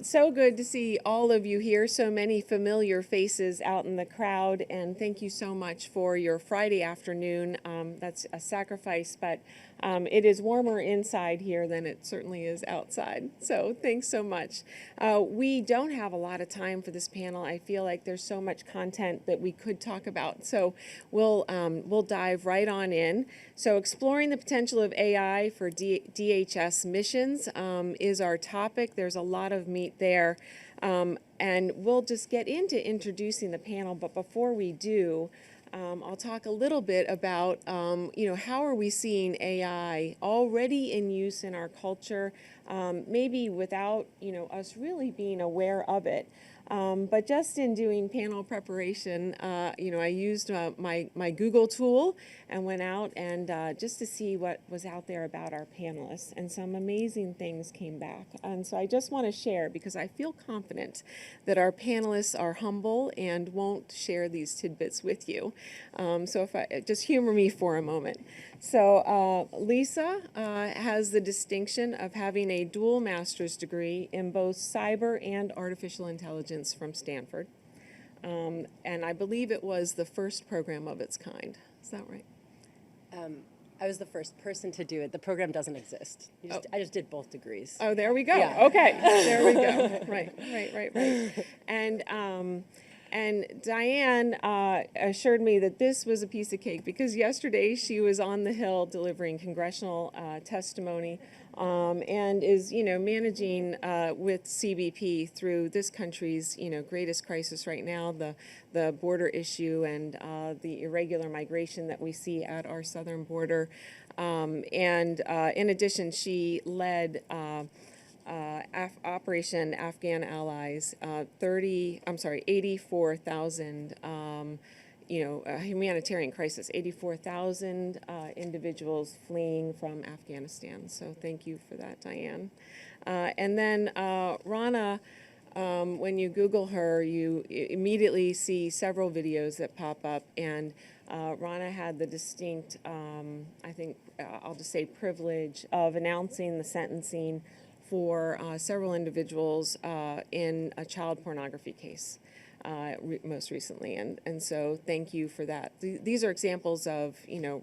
So good to see all of you here, so many familiar faces out in the crowd, and thank you so much for your Friday afternoon. That's a sacrifice, but it is warmer inside here than it certainly is outside, so thanks so much. We don't have a lot of time for this panel. I feel like there's so much content that we could talk about, so we'll dive right on in. So exploring the potential of AI for DHS missions is our topic. There's a lot of meat there, and we'll just get into introducing the panel, but before we do, I'll talk a little bit about, how are we seeing AI already in use in our culture, maybe without, us really being aware of it. But just in doing panel preparation, I used my Google tool and went out and just to see what was out there about our panelists, and some amazing things came back. And so I just want to share, because I feel confident that our panelists are humble and won't share these tidbits with you. So if I just humor me for a moment. So Lisa has the distinction of having a dual master's degree in both cyber and artificial intelligence from Stanford. And I believe it was the first program of its kind. Is that right? I was the first person to do it. The program doesn't exist. I just did both degrees. Oh, there we go. Yeah. Okay, there we go. Right. And Diane assured me that this was a piece of cake, because yesterday she was on the Hill delivering congressional testimony and is, managing with CBP through this country's, greatest crisis right now, the border issue and the irregular migration that we see at our southern border. And in addition, she led Operation Afghan Allies, 84,000, humanitarian crisis, 84,000 individuals fleeing from Afghanistan. So thank you for that, Diane. And then Rana, when you Google her, you immediately see several videos that pop up, and Rana had the distinct, I'll just say privilege of announcing the sentencing for several individuals in a child pornography case most recently, and so thank you for that. These are examples of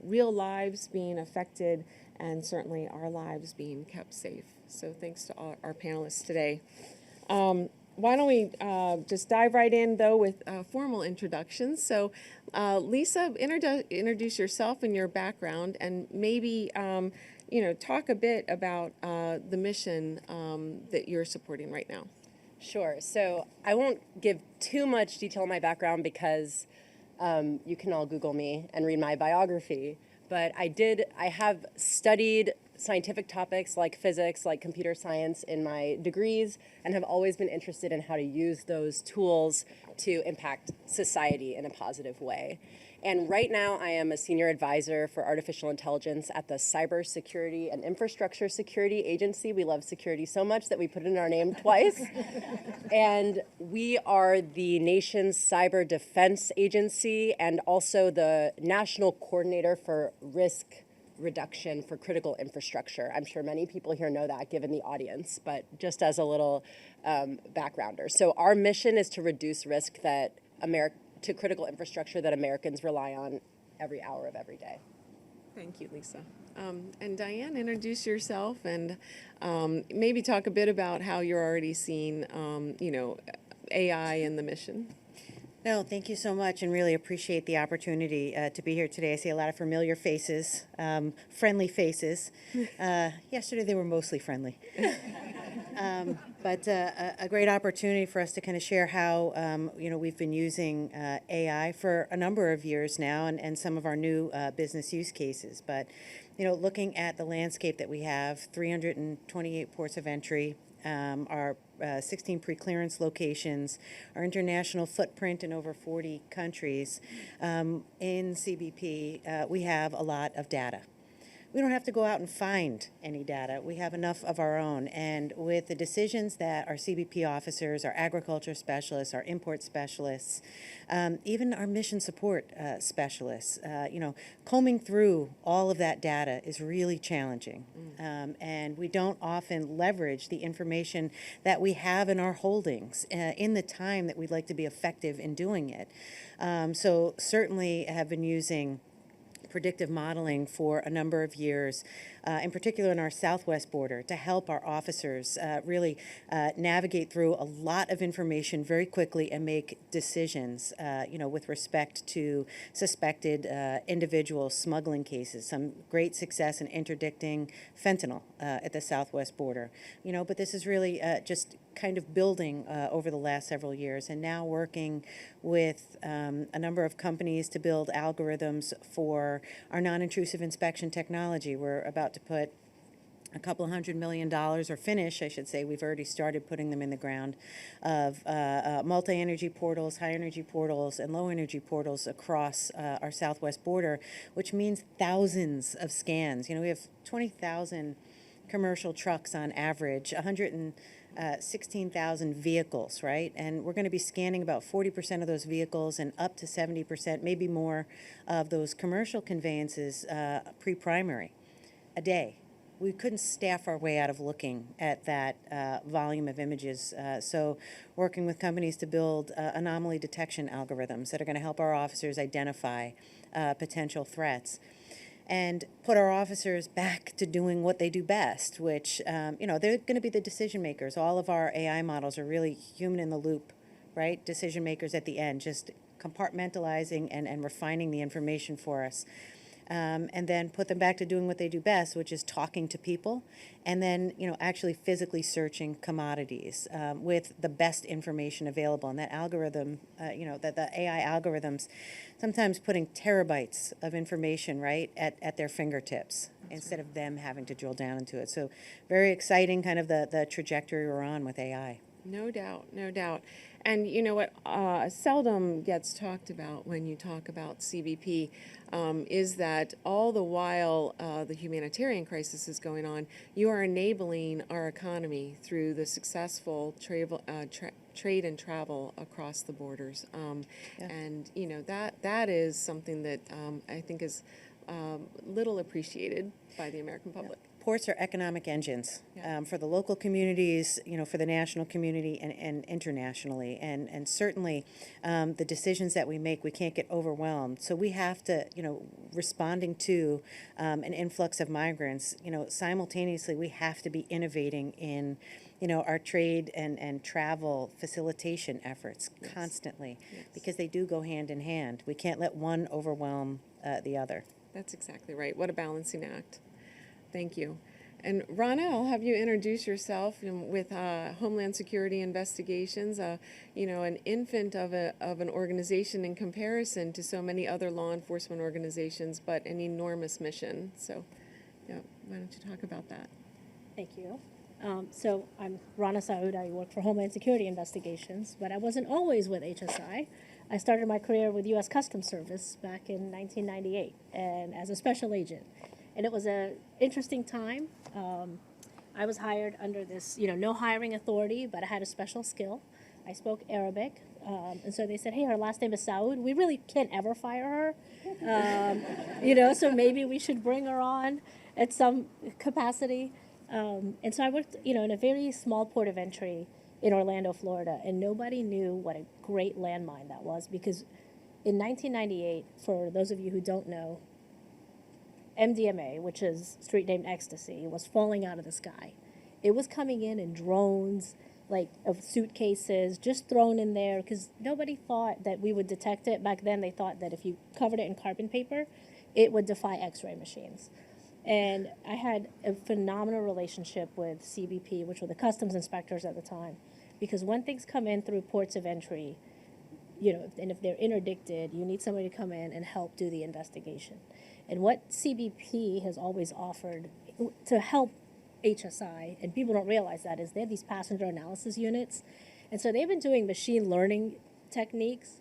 real lives being affected, and certainly our lives being kept safe. So thanks to all our panelists today. Why don't we just dive right in, though, with formal introductions. So Lisa, introduce yourself and your background, and maybe talk a bit about the mission that you're supporting right now. Sure. So I won't give too much detail on my background, because you can all Google me and read my biography. But I have studied scientific topics like physics, like computer science in my degrees, and have always been interested in how to use those tools to impact society in a positive way. And right now I am a senior advisor for artificial intelligence at the Cybersecurity and Infrastructure Security Agency. We love security so much that we put it in our name twice. And we are the nation's cyber defense agency, and also the national coordinator for risk reduction for critical infrastructure. I'm sure many people here know that, given the audience, but just as a little backgrounder. So our mission is to reduce risk to critical infrastructure that Americans rely on every hour of every day. Thank you, Lisa. And Diane, introduce yourself and maybe talk a bit about how you're already seeing, AI in the mission. No, thank you so much, and really appreciate the opportunity to be here today. I see a lot of familiar faces, friendly faces. Yesterday they were mostly friendly. But a great opportunity for us to kind of share how, we've been using AI for a number of years now, and some of our new business use cases. But, looking at the landscape that we have, 328 ports of entry, our 16 pre-clearance locations, our international footprint in over 40 countries. In CBP, we have a lot of data. we don't have to go out and find any data. We have enough of our own. And with the decisions that our CBP officers, our agriculture specialists, our import specialists, even our mission support specialists, combing through all of that data is really challenging. And we don't often leverage the information that we have in our holdings in the time that we'd like to be effective in doing it. So certainly have been using predictive modeling for a number of years, in particular in our southwest border, to help our officers really navigate through a lot of information very quickly and make decisions, with respect to suspected individual smuggling cases. Some great success in interdicting fentanyl at the southwest border, but this is really just kind of building over the last several years, and now working with a number of companies to build algorithms for our non-intrusive inspection technology. We're about to put a couple $100 million, or finish, I should say, we've already started putting them in the ground, of multi-energy portals, high-energy portals, and low-energy portals across our southwest border, which means thousands of scans. We have 20,000 commercial trucks on average, 116,000 vehicles, right? And we're going to be scanning about 40% of those vehicles and up to 70%, maybe more, of those commercial conveyances pre-primary a day. We couldn't staff our way out of looking at that volume of images. So working with companies to build anomaly detection algorithms that are going to help our officers identify potential threats, and put our officers back to doing what they do best, which, they're going to be the decision makers. All of our AI models are really human in the loop, right? Decision makers at the end, just compartmentalizing and refining the information for us. And then put them back to doing what they do best, which is talking to people, and then, actually physically searching commodities with the best information available. And that algorithm, that the AI algorithms, sometimes putting terabytes of information, right, at their fingertips, instead of them having to drill down into it. So very exciting, kind of the trajectory we're on with AI. No doubt, no doubt. And you know what seldom gets talked about when you talk about CBP is that all the while the humanitarian crisis is going on, you are enabling our economy through the successful trade and travel across the borders. And that is something that I think is little appreciated by the American public. Ports are economic engines for the local communities, for the national community and internationally. And certainly the decisions that we make, we can't get overwhelmed. So we have to, responding to an influx of migrants, simultaneously we have to be innovating in, our trade and travel facilitation efforts constantly, because they do go hand in hand. We can't let one overwhelm the other. That's exactly right. What a balancing act. Thank you. And Rana, I'll have you introduce yourself with Homeland Security Investigations, an infant of an organization in comparison to so many other law enforcement organizations, but an enormous mission. So, why don't you talk about that? Thank you. So I'm Rana Saoud. I work for Homeland Security Investigations, but I wasn't always with HSI. I started my career with U.S. Customs Service back in 1998 and as a special agent. And it was an interesting time. I was hired under this, no hiring authority, but I had a special skill. I spoke Arabic. And so they said, hey, her last name is Saoud. We really can't ever fire her. So maybe we should bring her on at some capacity. And so I worked, in a very small port of entry in Orlando, Florida. And nobody knew what a great landmine that was, because in 1998, for those of you who don't know, MDMA, which is street-named ecstasy, was falling out of the sky. It was coming in drones, of suitcases, just thrown in there, because nobody thought that we would detect it. Back then, they thought that if you covered it in carbon paper, it would defy X-ray machines. And I had a phenomenal relationship with CBP, which were the customs inspectors at the time, because when things come in through ports of entry, and if they're interdicted, you need somebody to come in and help do the investigation. And what CBP has always offered to help HSI, and people don't realize that, is they have these passenger analysis units. And so they've been doing machine learning techniques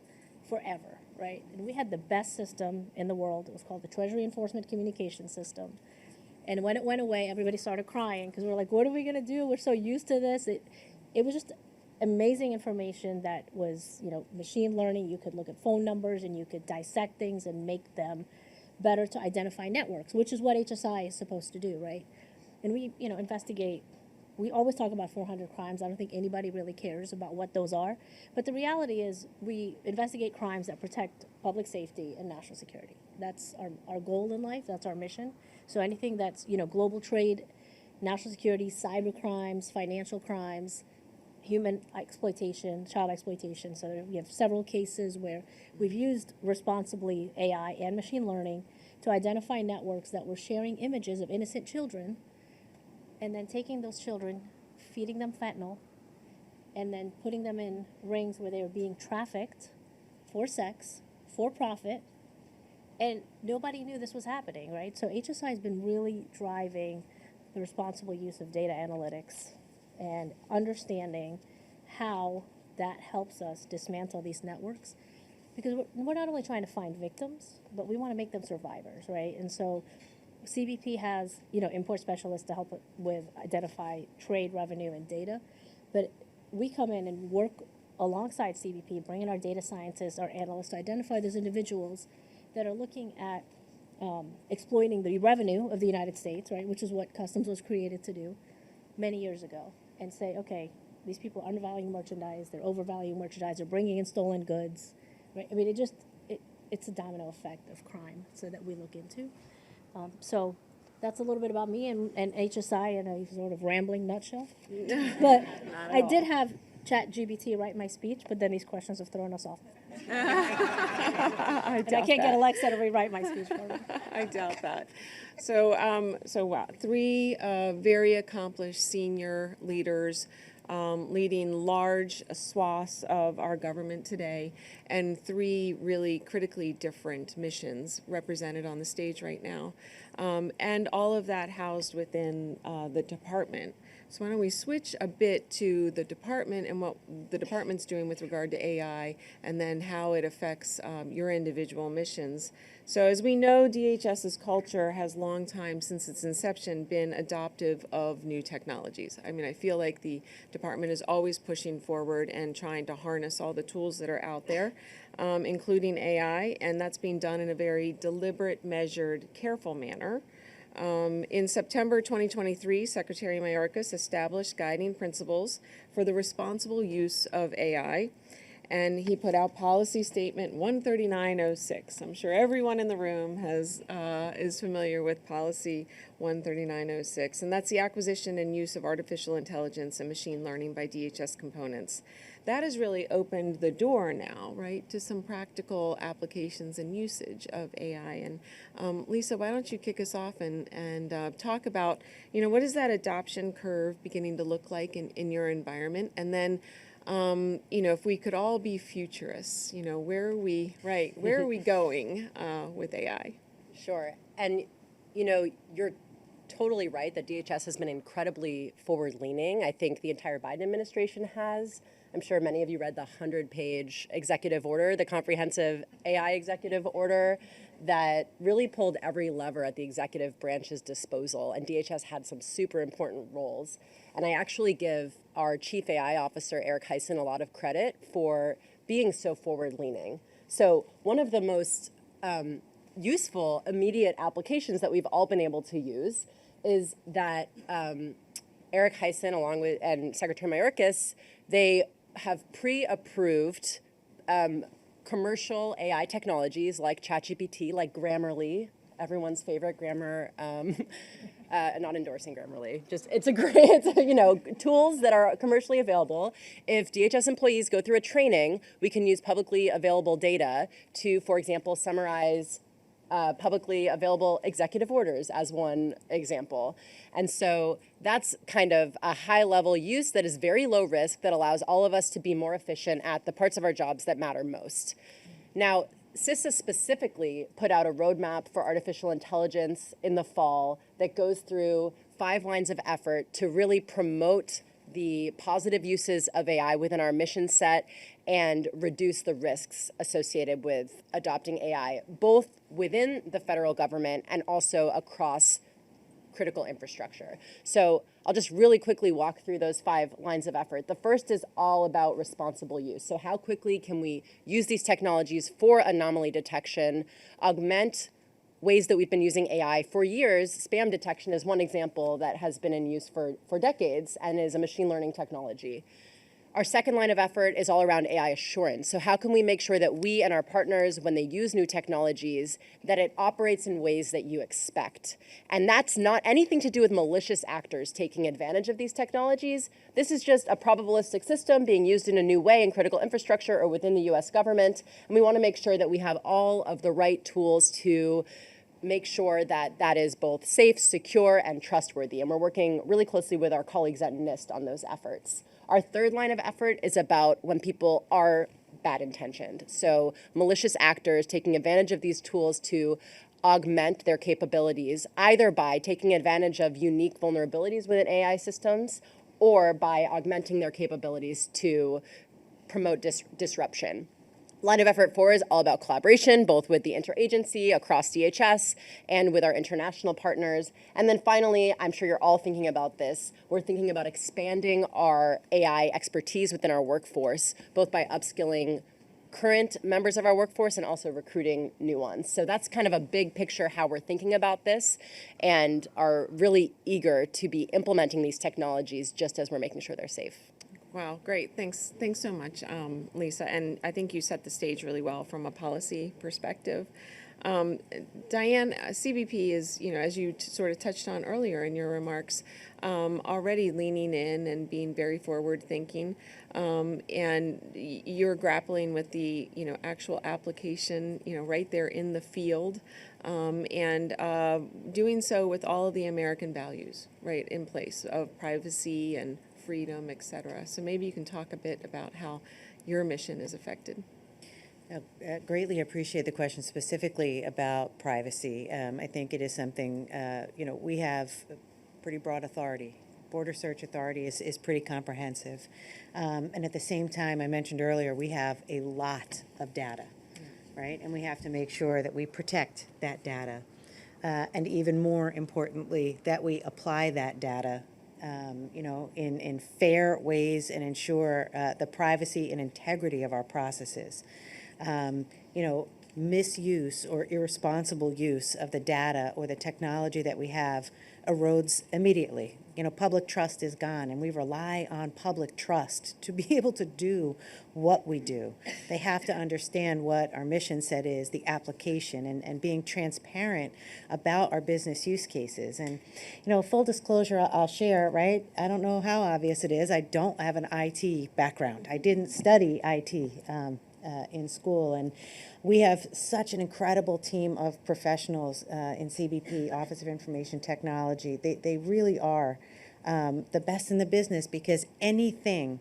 forever, right? And we had the best system in the world. It was called the Treasury Enforcement Communication System. And when it went away, everybody started crying because we're like, what are we going to do? We're so used to this. It was just amazing information that was, machine learning. You could look at phone numbers and you could dissect things and make them better to identify networks, which is what HSI is supposed to do, right? And we, investigate. We always talk about 400 crimes. I don't think anybody really cares about what those are. But the reality is we investigate crimes that protect public safety and national security. That's our goal in life. That's our mission. So anything that's, global trade, national security, cyber crimes, financial crimes, human exploitation, child exploitation. So we have several cases where we've used responsibly AI and machine learning to identify networks that were sharing images of innocent children and then taking those children, feeding them fentanyl, and then putting them in rings where they were being trafficked for sex, for profit, and nobody knew this was happening, right? So HSI has been really driving the responsible use of data analytics and understanding how that helps us dismantle these networks. Because we're not only trying to find victims, but we want to make them survivors, right? And so CBP has, import specialists to help with identify trade, revenue, and data. But we come in and work alongside CBP, bring in our data scientists, our analysts to identify those individuals that are looking at exploiting the revenue of the United States, right, which is what Customs was created to do many years ago, and say, okay, these people are undervaluing merchandise, they're overvaluing merchandise, they're bringing in stolen goods, right? I mean, it's a domino effect of crime, so that we look into. So that's a little bit about me and HSI in a sort of rambling nutshell. But I did have ChatGPT write my speech, but then these questions have thrown us off. I can't get Alexa to rewrite my speech for me. I doubt that. So wow, three very accomplished senior leaders leading large swaths of our government today, and three really critically different missions represented on the stage right now, and all of that housed within the department. So why don't we switch a bit to the department and what the department's doing with regard to AI, and then how it affects your individual missions. So as we know, DHS's culture has long time, since its inception, been adoptive of new technologies. I mean, I feel like the department is always pushing forward and trying to harness all the tools that are out there, including AI, and that's being done in a very deliberate, measured, careful manner. In September 2023, Secretary Mayorkas established guiding principles for the responsible use of AI, and he put out Policy Statement 13906. I'm sure everyone in the room is familiar with Policy 13906, and that's the acquisition and use of artificial intelligence and machine learning by DHS components. That has really opened the door now, right, to some practical applications and usage of AI. And Lisa, why don't you kick us off and talk about, what is that adoption curve beginning to look like in your environment? And then, if we could all be futurists, where are we going with AI? Sure. And, you're totally right that DHS has been incredibly forward-leaning. I think the entire Biden administration has. I'm sure many of you read the 100-page executive order, the comprehensive AI executive order that really pulled every lever at the executive branch's disposal, and DHS had some super important roles. And I actually give our chief AI officer, Eric Hyson, a lot of credit for being so forward-leaning. So one of the most useful immediate applications that we've all been able to use is that Eric Hyson, along with and Secretary Mayorkas, they have pre-approved commercial AI technologies like ChatGPT, like Grammarly, everyone's favorite grammar. Not endorsing Grammarly, just it's a great, tools that are commercially available. If DHS employees go through a training, we can use publicly available data to, for example, summarize publicly available executive orders as one example. And so that's kind of a high-level use that is very low risk that allows all of us to be more efficient at the parts of our jobs that matter most. Now, CISA specifically put out a roadmap for artificial intelligence in the fall that goes through 5 lines of effort to really promote the positive uses of AI within our mission set and reduce the risks associated with adopting AI, both within the federal government and also across critical infrastructure. So I'll just really quickly walk through those 5 lines of effort. The first is all about responsible use. So how quickly can we use these technologies for anomaly detection, augment ways that we've been using AI for years. Spam detection is one example that has been in use for decades and is a machine learning technology. Our second line of effort is all around AI assurance. So how can we make sure that we and our partners, when they use new technologies, that it operates in ways that you expect? And that's not anything to do with malicious actors taking advantage of these technologies. This is just a probabilistic system being used in a new way in critical infrastructure or within the US government. And we want to make sure that we have all of the right tools to make sure that that is both safe, secure, and trustworthy. And we're working really closely with our colleagues at NIST on those efforts. Our third line of effort is about when people are bad intentioned. So malicious actors taking advantage of these tools to augment their capabilities, either by taking advantage of unique vulnerabilities within AI systems or by augmenting their capabilities to promote disruption. Line of effort 4 is all about collaboration, both with the interagency across DHS and with our international partners. And then finally, I'm sure you're all thinking about this, we're thinking about expanding our AI expertise within our workforce, both by upskilling current members of our workforce and also recruiting new ones. So that's kind of a big picture how we're thinking about this and are really eager to be implementing these technologies just as we're making sure they're safe. Wow, great. Thanks so much, Lisa. And I think you set the stage really well from a policy perspective. Diane, CBP is, as you sort of touched on earlier in your remarks, already leaning in and being very forward-thinking. And you're grappling with the, actual application, right there in the field, and doing so with all of the American values, right, in place of privacy and freedom, et cetera. So maybe you can talk a bit about how your mission is affected. I greatly appreciate the question specifically about privacy. I think it is something, we have pretty broad authority. Border search authority is pretty comprehensive. And at the same time, I mentioned earlier, we have a lot of data, right? And we have to make sure that we protect that data. And even more importantly, that we apply that data in fair ways and ensure the privacy and integrity of our processes. Misuse or irresponsible use of the data or the technology that we have erodes immediately. Public trust is gone, and we rely on public trust to be able to do what we do. They have to understand what our mission set is, the application, and being transparent about our business use cases. And, full disclosure, I'll share, right? I don't know how obvious it is. I don't have an IT background. I didn't study IT in school, and we have such an incredible team of professionals in CBP, Office of Information Technology. They really are the best in the business, because anything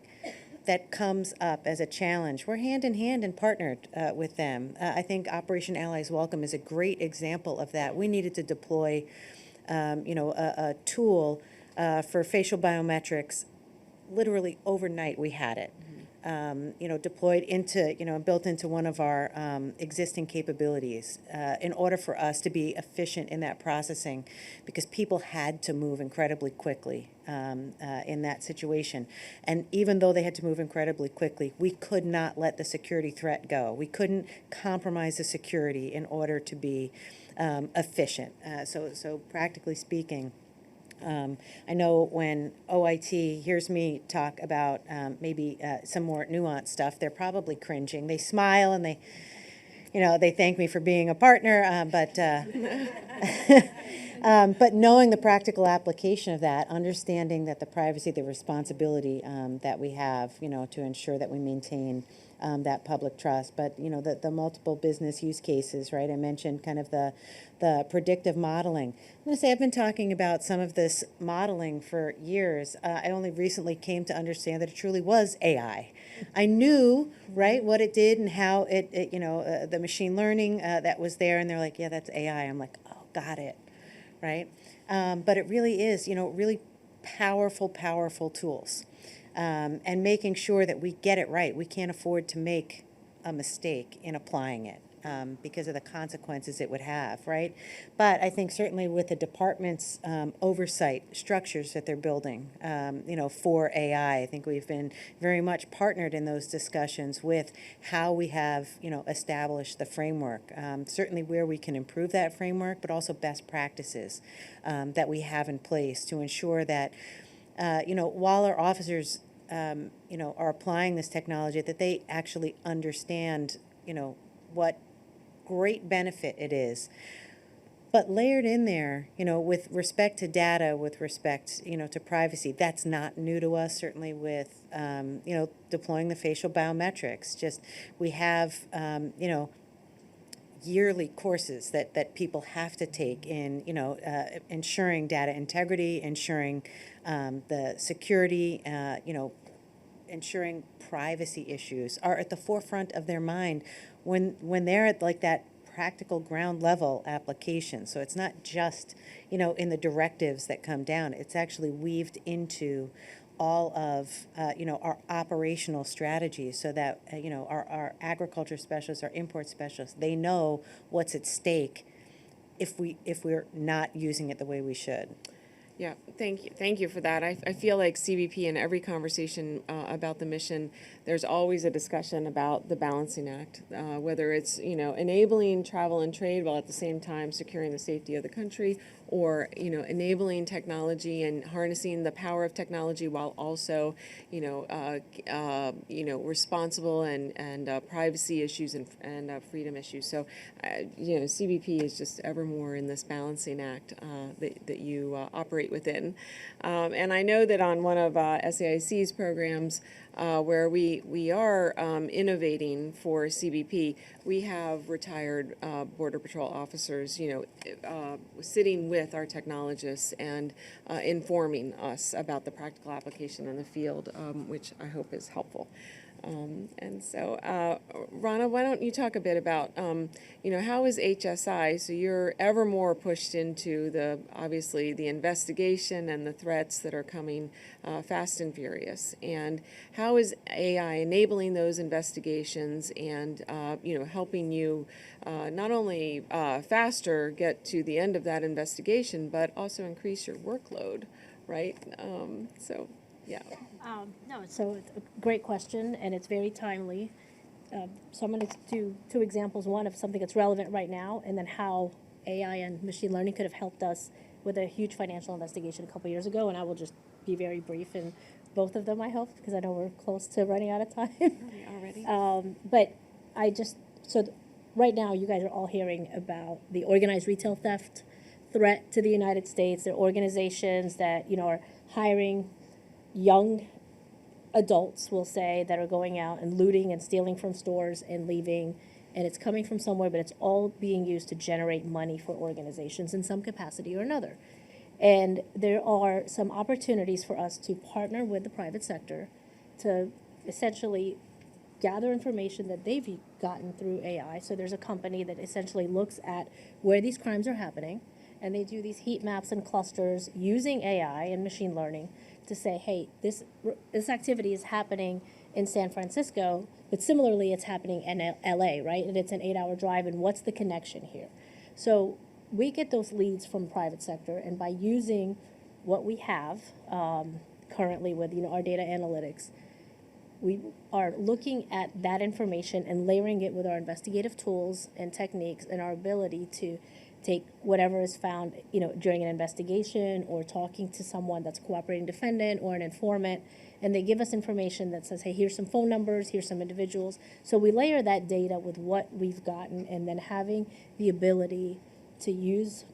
that comes up as a challenge, we're hand in hand and partnered with them. I think Operation Allies Welcome is a great example of that. We needed to deploy, a tool for facial biometrics. Literally overnight, we had it. Deployed into, built into one of our existing capabilities in order for us to be efficient in that processing, because people had to move incredibly quickly in that situation. And even though they had to move incredibly quickly, we could not let the security threat go. We couldn't compromise the security in order to be efficient. So practically speaking, I know when OIT hears me talk about maybe some more nuanced stuff, they're probably cringing. They smile and they thank me for being a partner, but knowing the practical application of that, understanding that the privacy, the responsibility that we have, to ensure that we maintain that public trust, but the multiple business use cases, right? I mentioned kind of the predictive modeling. I'm going to say I've been talking about some of this modeling for years. I only recently came to understand that it truly was AI. I knew, right, what it did and how it the machine learning that was there, and they're like, yeah, that's AI. I'm like, oh, got it, right? But it really is, really powerful tools. And making sure that we get it right. We can't afford to make a mistake in applying it. because of the consequences it would have, right? But I think certainly with the department's oversight structures that they're building, for AI, I think we've been very much partnered in those discussions with how we have, established the framework. Certainly where we can improve that framework, but also best practices that we have in place to ensure that, while our officers, are applying this technology, that they actually understand, what great benefit it is. But layered in there, with respect to data, with respect, to privacy, that's not new to us, certainly with, deploying the facial biometrics. Just, we have, yearly courses that people have to take in, ensuring data integrity, ensuring the security, ensuring privacy issues are at the forefront of their mind when they're at like that practical ground level application. So it's not just, in the directives that come down, it's actually weaved into all of, our operational strategies so that, our agriculture specialists, our import specialists, they know what's at stake if we're not using it the way we should. Yeah, thank you. Thank you for that. I feel like CBP in every conversation about the mission, there's always a discussion about the balancing act, whether it's, enabling travel and trade while at the same time securing the safety of the country, or, enabling technology and harnessing the power of technology while also, responsible and privacy issues and freedom issues. So, CBP is just ever more in this balancing act that you operate within. And I know that on one of SAIC's programs, where we are innovating for CBP, we have retired Border Patrol officers, sitting with our technologists and informing us about the practical application in the field, which I hope is helpful. And so, Rana, why don't you talk a bit about, how is HSI, so you're ever more pushed into obviously the investigation and the threats that are coming fast and furious, and how is AI enabling those investigations and, helping you not only faster get to the end of that investigation, but also increase your workload, right? Yeah. No, so it's a great question, and it's very timely. So I'm going to do two examples, one of something that's relevant right now, and then how AI and machine learning could have helped us with a huge financial investigation a couple years ago, and I will just be very brief in both of them, I hope, because I know we're close to running out of time. Already. But right now you guys are all hearing about the organized retail theft threat to the United States. There are organizations that, are hiring young adults, will say, that are going out and looting and stealing from stores and leaving, and it's coming from somewhere, but it's all being used to generate money for organizations in some capacity or another. And there are some opportunities for us to partner with the private sector to essentially gather information that they've gotten through AI. So there's a company that essentially looks at where these crimes are happening, and they do these heat maps and clusters using AI and machine learning to say, hey, this activity is happening in San Francisco, but similarly it's happening in LA, right? And it's an 8-hour drive, and what's the connection here? So we get those leads from the private sector, and by using what we have currently with our data analytics, we are looking at that information and layering it with our investigative tools and techniques and our ability to take whatever is found, during an investigation or talking to someone that's a cooperating defendant or an informant, and they give us information that says, hey, here's some phone numbers, here's some individuals. So we layer that data with what we've gotten, and then having the ability to use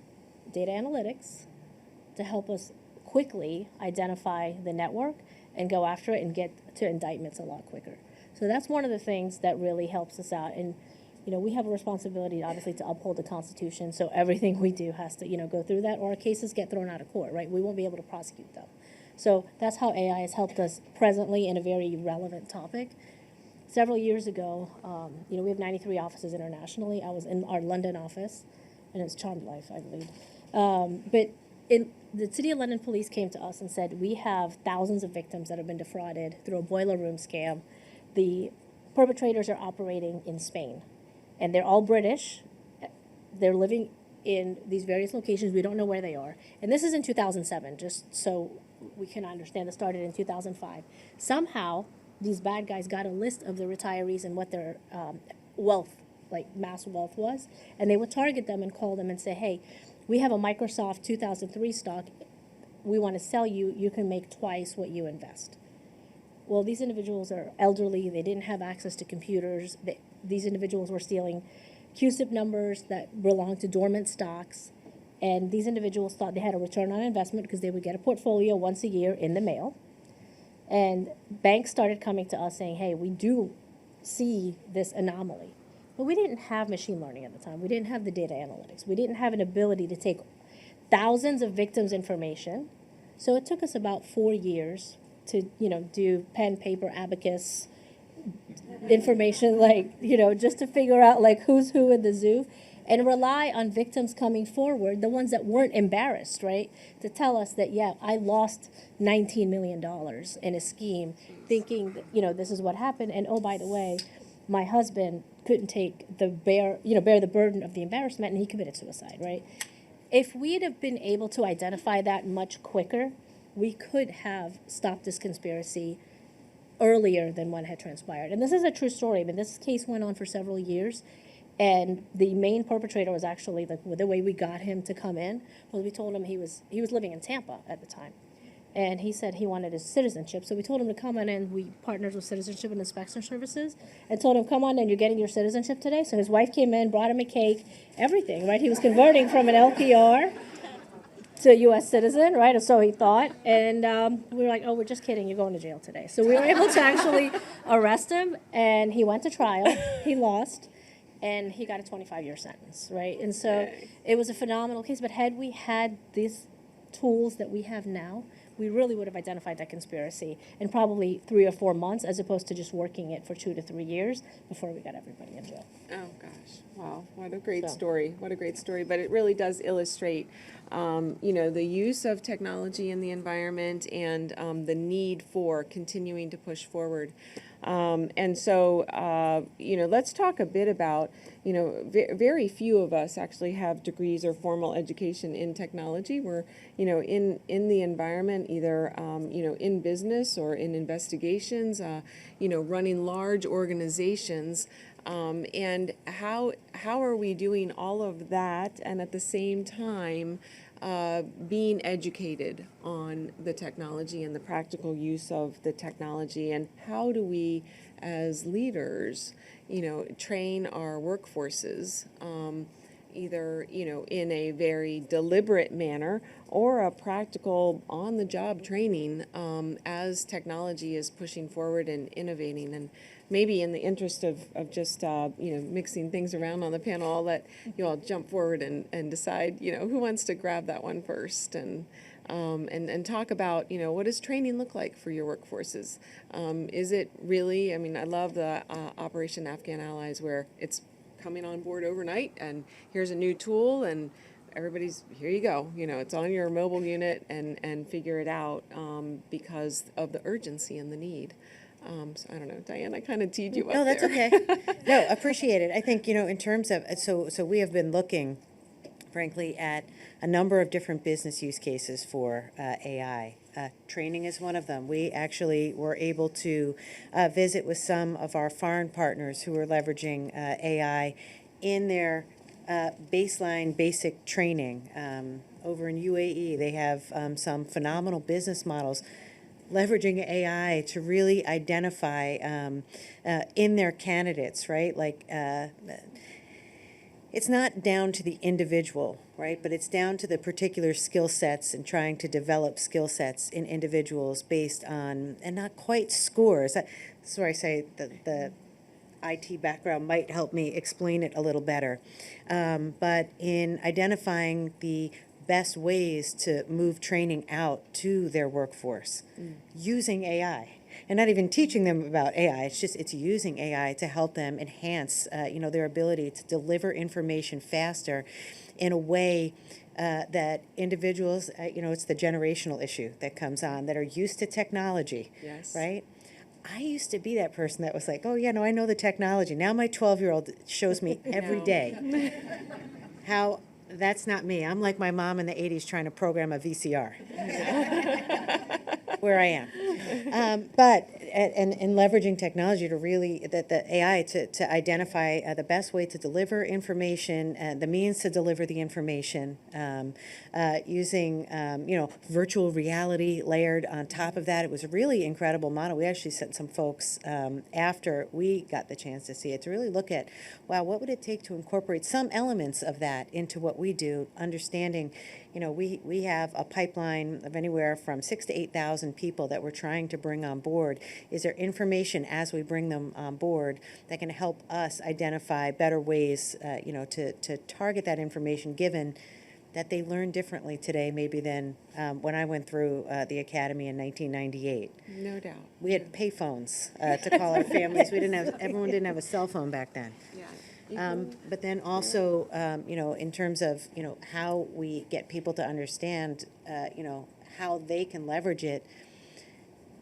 data analytics to help us quickly identify the network and go after it and get to indictments a lot quicker. So that's one of the things that really helps us out. And we have a responsibility, obviously, to uphold the Constitution, so everything we do has to, go through that, or our cases get thrown out of court, right? We won't be able to prosecute them. So that's how AI has helped us presently in a very relevant topic. Several years ago, we have 93 offices internationally. I was in our London office, and it's charmed life, I believe. But the City of London Police came to us and said, we have thousands of victims that have been defrauded through a boiler room scam. The perpetrators are operating in Spain. and they're all British. They're living in these various locations. We don't know where they are. And this is in 2007, just so we can understand. It started in 2005. Somehow, these bad guys got a list of the retirees and what their wealth, like mass wealth was, and they would target them and call them and say, hey, we have a Microsoft 2003 stock. We want to sell you. You can make twice what you invest. Well, these individuals are elderly. They didn't have access to computers. These individuals were stealing CUSIP numbers that belonged to dormant stocks. And these individuals thought they had a return on investment because they would get a portfolio once a year in the mail. And banks started coming to us saying, hey, we do see this anomaly. But we didn't have machine learning at the time. We didn't have the data analytics. We didn't have an ability to take thousands of victims' information. So it took us about 4 years to, do pen, paper, abacus, information, just to figure out, who's who in the zoo, and rely on victims coming forward, the ones that weren't embarrassed, right, to tell us that, yeah, I lost $19 million in a scheme, thinking that, this is what happened, and oh, by the way, my husband couldn't take bear the burden of the embarrassment, and he committed suicide, right? If we'd have been able to identify that much quicker, we could have stopped this conspiracy earlier than what had transpired. And this is a true story. I mean, this case went on for several years, and the main perpetrator was actually, the way we got him to come in was we told him he was living in Tampa at the time. And he said he wanted his citizenship. So we told him to come on in. We partnered with Citizenship and Inspection Services and told him, come on in, you're getting your citizenship today. So his wife came in, brought him a cake, everything, right? He was converting from an LPR to a U.S. citizen, right? Or so he thought. And we were like, oh, we're just kidding. You're going to jail today. So we were able to actually arrest him, and he went to trial. He lost, and he got a 25-year sentence, right? And so it was a phenomenal case. But had we had these tools that we have now, we really would have identified that conspiracy in probably 3 or 4 months, as opposed to just working it for 2 to 3 years before we got everybody in jail. Oh, gosh. Wow. What a great story. What a great story. But it really does illustrate, the use of technology in the environment and the need for continuing to push forward. And so, let's talk a bit about, very few of us actually have degrees or formal education in technology. We're, in the environment, either, in business or in investigations, running large organizations. And how are we doing all of that and at the same time being educated on the technology and the practical use of the technology, and how do we as leaders, train our workforces either, in a very deliberate manner or a practical on-the-job training as technology is pushing forward and innovating. And maybe in the interest of just, mixing things around on the panel, I'll let you all jump forward and decide, who wants to grab that one first and talk about, what does training look like for your workforces? Is it really, I love the Operation Afghan Allies, where it's coming on board overnight and here's a new tool and everybody's, here you go, it's on your mobile unit and figure it out because of the urgency and the need. So I don't know, Diane, I kind of teed you up No, that's there. okay. No, appreciate it. I think, in terms of, so we have been looking, frankly, at a number of different business use cases for AI. Training is one of them. We actually were able to visit with some of our foreign partners who are leveraging AI in their baseline basic training. Over in UAE, they have some phenomenal business models leveraging AI to really identify in their candidates, right? It's not down to the individual, right? But it's down to the particular skill sets and trying to develop skill sets in individuals based on, and not quite scores. That's where I say the IT background might help me explain it a little better. But in identifying the best ways to move training out to their workforce using AI. And not even teaching them about AI, it's using AI to help them enhance, their ability to deliver information faster in a way that individuals, it's the generational issue that comes on, that are used to technology, Yes. right? I used to be that person that was like, oh, yeah, no, I know the technology. Now my 12-year-old shows me every No. day how that's not me. I'm like my mom in the 80s trying to program a VCR. Where I am. But and leveraging technology to really, the AI to identify the best way to deliver information, the means to deliver the information, using, virtual reality layered on top of that. It was a really incredible model. We actually sent some folks after we got the chance to see it to really look at, wow, what would it take to incorporate some elements of that into what we do, understanding, we have a pipeline of anywhere from 6,000 to 8,000 people that we're trying to bring on board. Is there information as we bring them on board that can help us identify better ways, to target that information, given that they learn differently today maybe than when I went through the academy in 1998. No doubt. We had payphones to call our families. Everyone didn't have a cell phone back then. Yeah. But then also, in terms of, how we get people to understand, how they can leverage it,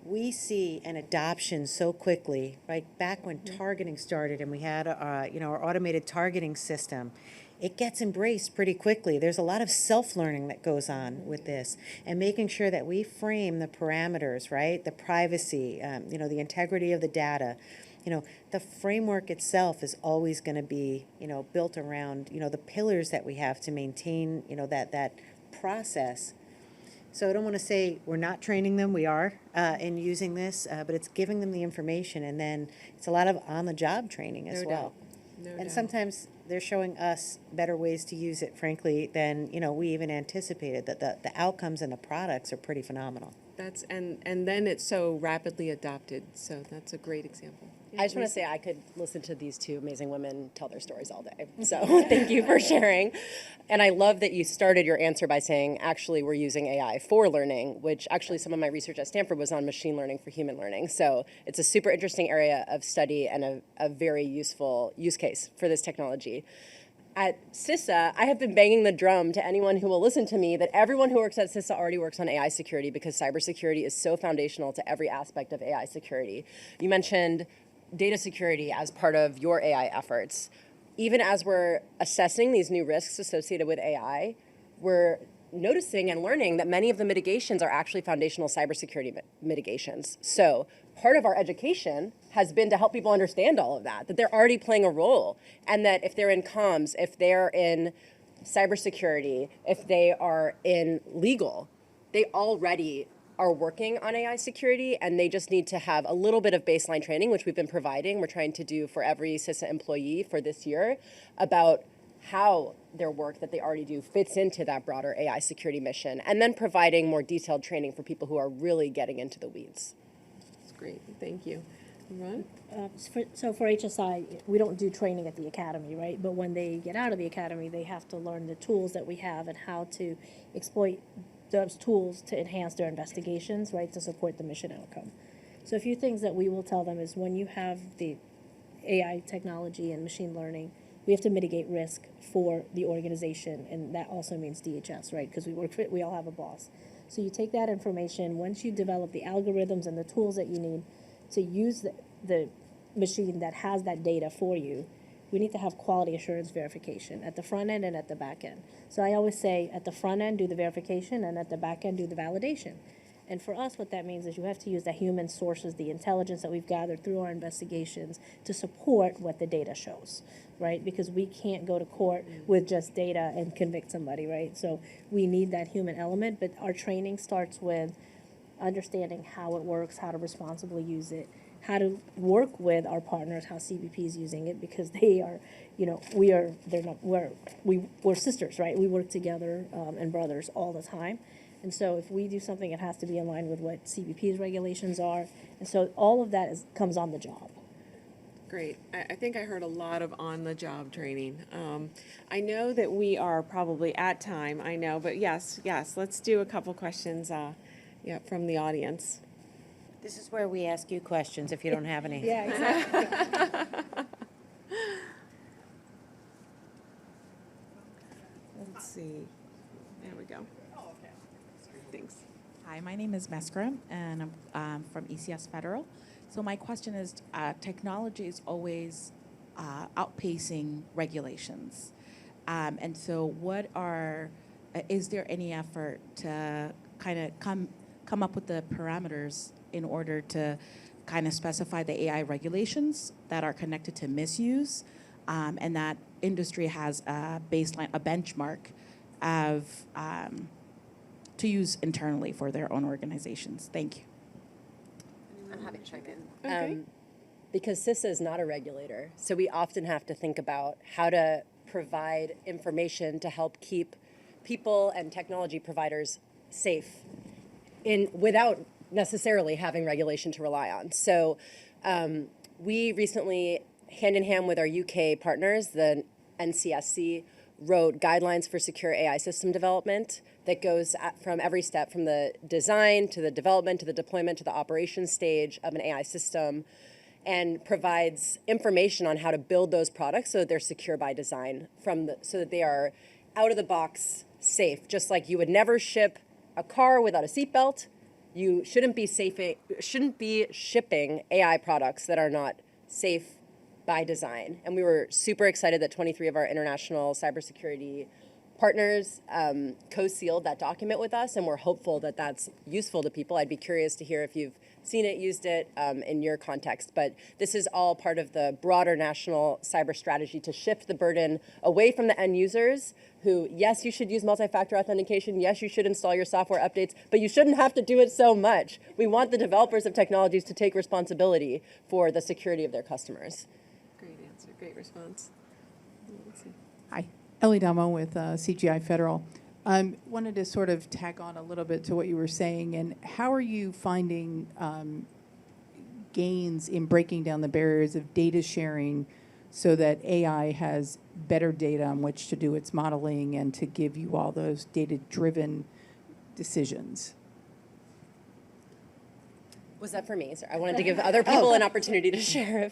we see an adoption so quickly, right? Back when targeting started and we had, our automated targeting system, it gets embraced pretty quickly. There's a lot of self-learning that goes on with this, and making sure that we frame the parameters, right? The privacy, the integrity of the data. The framework itself is always going to be, built around, the pillars that we have to maintain, that process. So I don't want to say we're not training them. We are in using this, but it's giving them the information, and then it's a lot of on-the-job training as well. No And doubt. sometimes they're showing us better ways to use it, frankly, than we even anticipated. That the outcomes and the products are pretty phenomenal. That's and then it's so rapidly adopted. So that's a great example. I just want to say I could listen to these two amazing women tell their stories all day. So thank you for sharing. And I love that you started your answer by saying, actually, we're using AI for learning, which actually some of my research at Stanford was on machine learning for human learning. So it's a super interesting area of study and a very useful use case for this technology. At CISA, I have been banging the drum to anyone who will listen to me that everyone who works at CISA already works on AI security, because cybersecurity is so foundational to every aspect of AI security. You mentioned data security as part of your AI efforts. Even as we're assessing these new risks associated with AI, we're noticing and learning that many of the mitigations are actually foundational cybersecurity mitigations. So part of our education has been to help people understand all of that they're already playing a role, and that if they're in comms, if they're in cybersecurity, if they are in legal, they already are working on AI security, and they just need to have a little bit of baseline training, which we've been providing. We're trying to do for every CISA employee for this year, about how their work that they already do fits into that broader AI security mission, and then providing more detailed training for people who are really getting into the weeds. That's great. Thank you. Ron? So for HSI, we don't do training at the academy, right? But when they get out of the academy, they have to learn the tools that we have and how to exploit those tools to enhance their investigations, right, to support the mission outcome. So a few things that we will tell them is, when you have the AI technology and machine learning, we have to mitigate risk for the organization, and that also means DHS, right, because we all have a boss. So you take that information, once you develop the algorithms and the tools that you need to use the machine that has that data for you, we need to have quality assurance verification at the front end and at the back end. So I always say, at the front end, do the verification, and at the back end, do the validation. And for us, what that means is you have to use the human sources, the intelligence that we've gathered through our investigations, to support what the data shows, right? Because we can't go to court with just data and convict somebody, right? So we need that human element, but our training starts with understanding how it works, how to responsibly use it, how to work with our partners, how CBP is using it, because they are, we're sisters, right? We work together and brothers all the time. And so if we do something, it has to be in line with what CBP's regulations are. And so all of that comes on the job. Great. I think I heard a lot of on-the-job training. I know that we are probably at time, I know, but yes, let's do a couple questions from the audience. This is where we ask you questions if you don't have any. Yeah, exactly. Let's see. There we go. Thanks. Hi, my name is Meskra, and I'm from ECS Federal. So my question is, technology is always outpacing regulations. And so is there any effort to kind of come up with the parameters in order to kind of specify the AI regulations that are connected to misuse, and that industry has a baseline, a benchmark of to use internally for their own organizations? Thank you. I'm happy to chime in. Okay. Because CISA is not a regulator, so we often have to think about how to provide information to help keep people and technology providers safe without necessarily having regulation to rely on. So we recently, hand in hand with our UK partners, the NCSC, wrote guidelines for secure AI system development that goes from every step, from the design to the development to the deployment to the operations stage of an AI system, and provides information on how to build those products so that they're secure by design, so that they are out of the box safe. Just like you would never ship a car without a seatbelt, you shouldn't be shipping AI products that are not safe by design. And we were super excited that 23 of our international cybersecurity partners co-sealed that document with us, and we're hopeful that that's useful to people. I'd be curious to hear if you've seen it, used it in your context. But this is all part of the broader national cyber strategy to shift the burden away from the end users who, yes, you should use multi-factor authentication, yes, you should install your software updates, but you shouldn't have to do it so much. We want the developers of technologies to take responsibility for the security of their customers. Great answer, great response. Let's see. Hi, Ellie Damo with CGI Federal. Wanted to sort of tag on a little bit to what you were saying, and how are you finding gains in breaking down the barriers of data sharing so that AI has better data on which to do its modeling and to give you all those data-driven decisions? Was that for me? Sorry, I wanted to give other people an opportunity to share.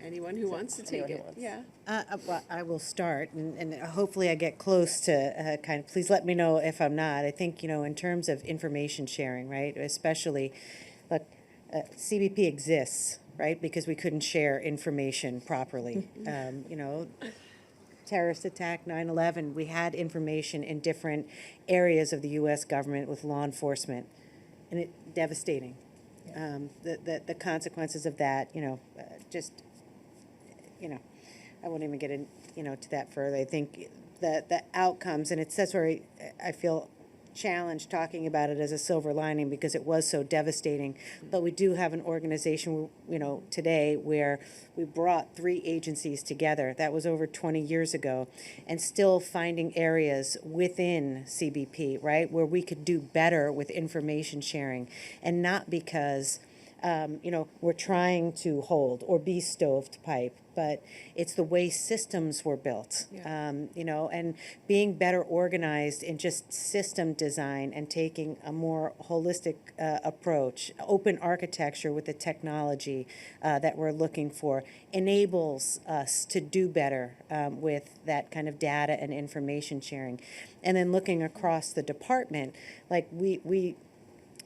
Anyone who wants to take it, yeah. Well, I will start, and hopefully I get close to kind of, please let me know if I'm not. I think, in terms of information sharing, right, especially, look, CBP exists, right, because we couldn't share information properly. Terrorist attack, 9/11, we had information in different areas of the U.S. government with law enforcement, and it devastating. The consequences of that, I won't even get in, to that further. I think the outcomes, and that's where I feel challenged talking about it as a silver lining because it was so devastating. But we do have an organization, today where we brought 3 agencies together. That was over 20 years ago, and still finding areas within CBP, right, where we could do better with information sharing, and not because we're trying to hold or be stovepipe, but it's the way systems were built, and being better organized in just system design and taking a more holistic approach, open architecture with the technology that we're looking for enables us to do better with that kind of data and information sharing. And then looking across the department, like we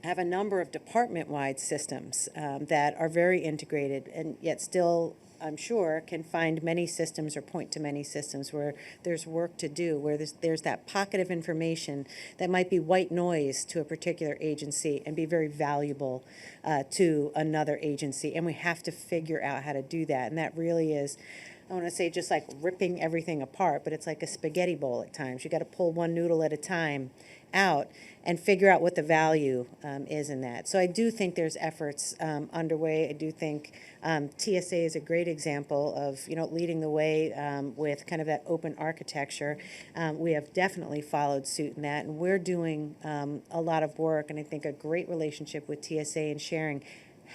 have a number of department-wide systems that are very integrated, and yet still, I'm sure, can find many systems or point to many systems where there's work to do, where there's that pocket of information that might be white noise to a particular agency and be very valuable to another agency. And we have to figure out how to do that. And that really is, I want to say, just like ripping everything apart, but it's like a spaghetti bowl at times. You got to pull one noodle at a time out and figure out what the value is in that. So I do think there's efforts underway. I do think TSA is a great example of leading the way with kind of that open architecture. We have definitely followed suit in that, and we're doing a lot of work, and I think a great relationship with TSA and sharing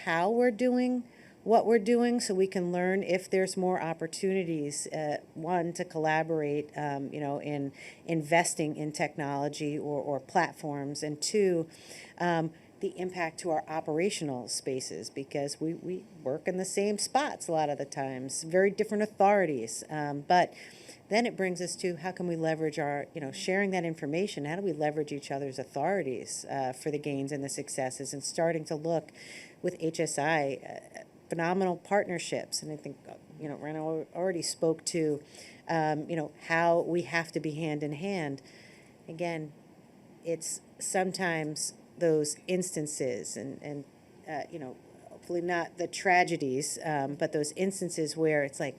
how we're doing what we're doing, so we can learn if there's more opportunities, one, to collaborate, in investing in technology or platforms, and two, the impact to our operational spaces, because we work in the same spots a lot of the times, very different authorities, but then it brings us to how can we leverage our, sharing that information? How do we leverage each other's authorities for the gains and the successes, and starting to look with HSI, phenomenal partnerships. And I think, Rana already spoke to, how we have to be hand in hand. Again, it's sometimes those instances and hopefully not the tragedies, but those instances where it's like,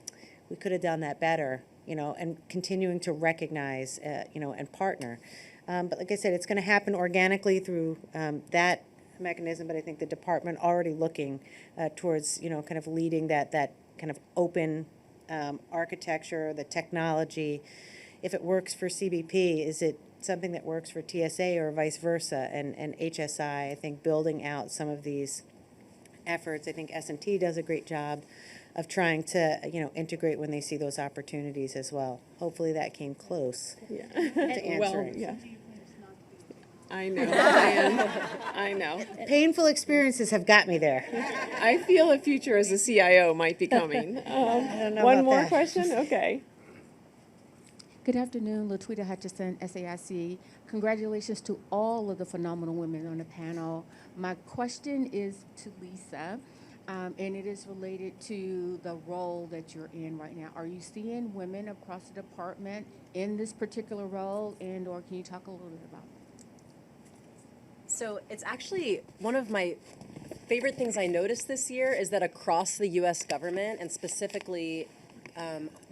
we could have done that better, and continuing to recognize, and partner. But like I said, it's going to happen organically through that mechanism, but I think the department already looking towards, kind of leading that kind of open architecture, the technology. If it works for CBP, is it something that works for TSA or vice versa? And HSI, I think building out some of these efforts. I think S&T does a great job of trying to, integrate when they see those opportunities as well. Hopefully that came close to answering. Well, yeah. I know, Diane. I know. Painful experiences have got me there. I feel a future as a CIO might be coming. I don't know One about more that. question? Okay. Good afternoon, Latwita Hutchison, SAIC. Congratulations to all of the phenomenal women on the panel. My question is to Lisa, and it is related to the role that you're in right now. Are you seeing women across the department in this particular role, and or can you talk a little bit about it? So it's actually one of my favorite things I noticed this year is that across the U.S. government, and specifically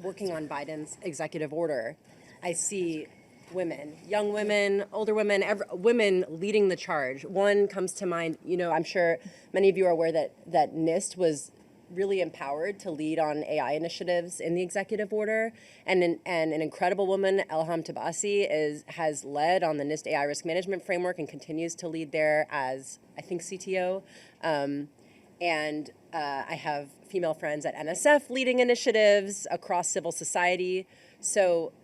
working on Biden's executive order, I see women, young women, older women, women leading the charge. One comes to mind, I'm sure many of you are aware that NIST was really empowered to lead on AI initiatives in the executive order. And an incredible woman, Elham Tabasi, has led on the NIST AI risk management framework and continues to lead there as, I think, CTO. I have female friends at NSF leading initiatives across civil society. So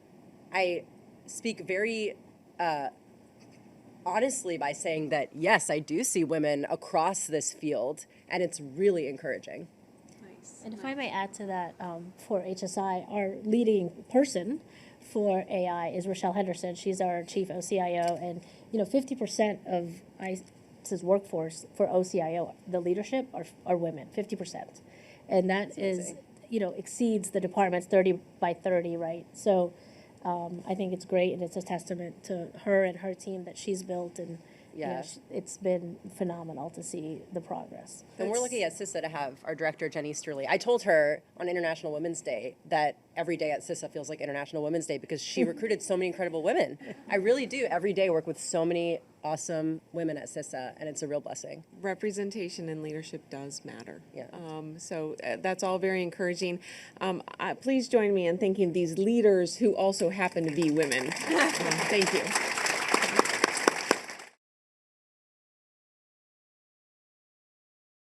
I speak very honestly by saying that, yes, I do see women across this field, and it's really encouraging. And if I may add to that, for HSI, our leading person for AI is Rochelle Henderson. She's our chief OCIO, and 50% of ICE's workforce for OCIO, the leadership, are women. 50%, and that is exceeds the department's 30 by 30, right? So I think it's great, and it's a testament to her and her team that she's built, and Yeah. it's been phenomenal to see the progress. And we're lucky at CISA to have our director, Jen Easterly. I told her on International Women's Day that every day at CISA feels like International Women's Day because she recruited so many incredible women. I really do every day work with so many awesome women at CISA, and it's a real blessing. Representation and leadership does matter. Yeah. So that's all very encouraging. Please join me in thanking these leaders who also happen to be women. Thank you.